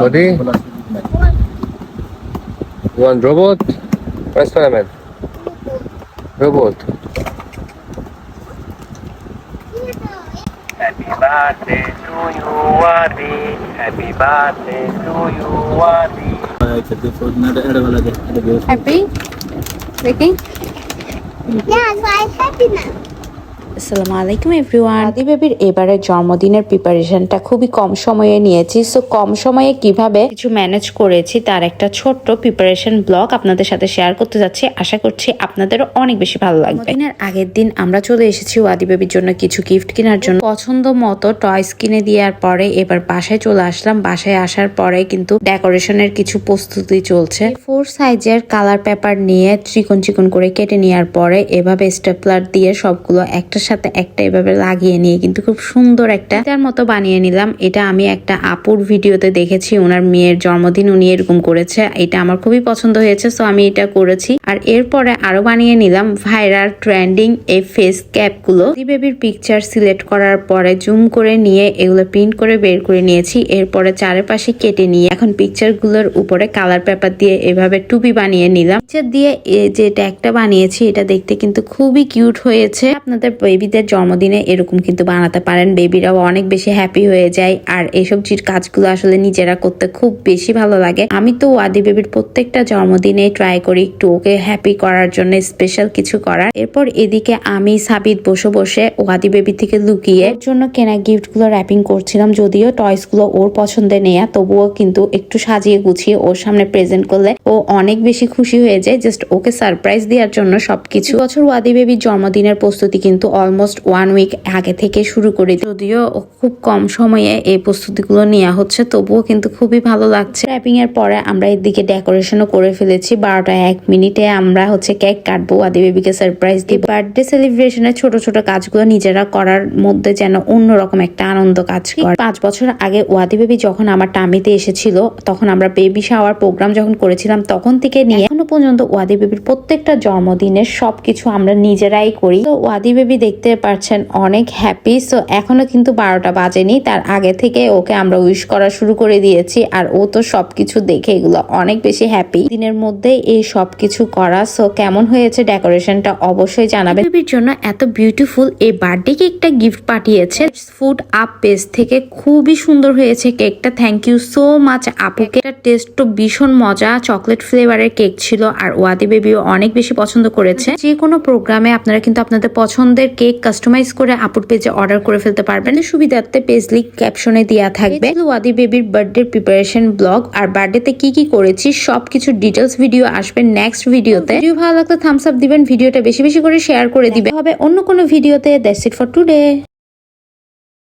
Body? You want robot? Or Spider-Man? Robot. Happy birthday to you, Wadi. Happy birthday to you, Wadi. Happy? Making? Yeah, so I'm happy now. আসসালামু আলাইকুম everyone. আদি বেবির এবারের জন্মদিনের প্রিপারেশনটা খুবই কম সময়ে নিয়েছি, সো কম সময়ে কিভাবে কিছু ম্যানেজ করেছি তার একটা ছোট্ট প্রিপারেশন ব্লগ আপনাদের সাথে শেয়ার করতে যাচ্ছি। আশা করছি আপনাদেরও অনেক বেশি ভালো লাগবে। জন্মদিনের আগের দিন আমরা চলে এসেছি আদি বেবির জন্য কিছু গিফট কেনার জন্য। পছন্দ মতো টয়স কিনে দেওয়ার পরে এবার বাসায় চলে আসলাম। বাসায় আসার পরে কিন্তু ডেকোরেশনের কিছু প্রস্তুতি চলছে। 4 সাইজের কালার পেপার নিয়ে চিকন চিকন করে কেটে নেওয়ার পরে এভাবে স্টেপলার দিয়ে সবগুলো একটার সাথে একটা এভাবে লাগিয়ে নিয়ে কিন্তু খুব সুন্দর একটা তার মতো বানিয়ে নিলাম। এটা আমি একটা আপুর ভিডিওতে দেখেছি, ওনার মেয়ের জন্মদিন উনি এরকম করেছে। এটা আমার খুবই পছন্দ হয়েছে, সো আমি এটা করেছি। আর এরপরে আরো বানিয়ে নিলাম ভাইরাল ট্রেন্ডিং এই ফেস ক্যাপ গুলো। বেবির পিকচার সিলেক্ট করার পরে জুম করে নিয়ে এগুলো প্রিন্ট করে বের করে নিয়েছি। এরপরে চারপাশে কেটে নিয়ে এখন পিকচার গুলোর উপরে কালার পেপার দিয়ে এভাবে টুপি বানিয়ে নিলাম। পিকচার দিয়ে যে ট্যাগটা বানিয়েছি এটা দেখতে কিন্তু খুবই কিউট হয়েছে। আপনাদের বেবিদের জন্মদিনে এরকম কিন্তু বানাতে পারেন, বেবিরাও অনেক বেশি হ্যাপি হয়ে যায়। আর এইসব কাজগুলো আসলে নিজেরা করতে খুব বেশি ভালো লাগে। আমি তো আদি বেবির প্রত্যেকটা জন্মদিনে ট্রাই করি একটু ওকে হ্যাপি করার জন্য স্পেশাল কিছু করার। এরপর এদিকে আমি সাবিত বসে বসে আদি বেবি থেকে লুকিয়ে ওর জন্য কেনা গিফট গুলো র্যাপিং করছিলাম। যদিও টয়স গুলো ওর পছন্দের নেয়া, তবুও কিন্তু একটু সাজিয়ে গুছিয়ে ওর সামনে প্রেজেন্ট করলে ও অনেক বেশি খুশি হয়ে যায়। জাস্ট ওকে সারপ্রাইজ দেওয়ার জন্য সবকিছু। বছর আদি বেবির জন্মদিনের প্রস্তুতি কিন্তু অলমোস্ট 1 উইক আগে থেকে শুরু করে, যদিও খুব কম সময়ে এই প্রস্তুতিগুলো নেওয়া হচ্ছে, তবুও কিন্তু খুবই ভালো লাগছে। র্যাপিং এর পরে আমরা এদিকে ডেকোরেশনও করে ফেলেছি। 12টা 1 মিনিটে আমরা কেক কাটবো, আদি বেবিকে সারপ্রাইজ দিব। বার্থডে সেলিব্রেশনের ছোট ছোট কাজগুলো নিজেরা করার মধ্যে যেন অন্যরকম একটা আনন্দ কাজ করে। 5 বছর আগে আদি বেবি যখন আমার টামিতে এসেছিল, তখন আমরা বেবি শাওয়ার প্রোগ্রাম যখন করেছিলাম, তখন থেকে নিয়ে এখনো পর্যন্ত আদি বেবির প্রত্যেকটা জন্মদিনের সবকিছু আমরা নিজেরাই করি। তো আদি বেবি দেখতে পাচ্ছেন অনেক হ্যাপি। সো এখনো কিন্তু 12টা বাজেনি, তার আগে থেকে ওকে আমরা উইশ করা শুরু করে দিয়েছি। আর ও তো সবকিছু দেখে এগুলো অনেক বেশি হ্যাপি। দিনের মধ্যে এই সবকিছু করা। সো কেমন হয়েছে ডেকোরেশনটা অবশ্যই জানাবেন। বেবির জন্য এত বিউটিফুল এই বার্থডে কেকটা গিফট পাঠিয়েছে ফুড আপ পেজ থেকে, খুবই সুন্দর হয়েছে কেকটা। থ্যাংক ইউ সো মাচ আপুকে। টেস্টও ভীষণ মজা, চকলেট ফ্লেভারের কেক ছিল। আর আদি বেবিও অনেক বেশি পছন্দ করেছে। যে কোনো প্রোগ্রামে আপনারা কিন্তু আপনাদের পছন্দের কেক কাস্টমাইজ করে আপুর পেজে অর্ডার করে ফেলতে পারবেন। সুবিধার্থে পেজ লিংক ক্যাপশনে দেওয়া থাকবে। আদি বেবির বার্থডে প্রিপারেশন ব্লগ আর বার্থডেতে কি কি করেছি সবকিছু ডিটেলস ভিডিও আসবে নেক্সট ভিডিওতে। ভিডিও ভালো লাগলে থামস আপ দিবেন, ভিডিওটা বেশি বেশি করে শেয়ার করে দিবেন। হবে অন্য কোনো ভিডিওতে। That's it for today.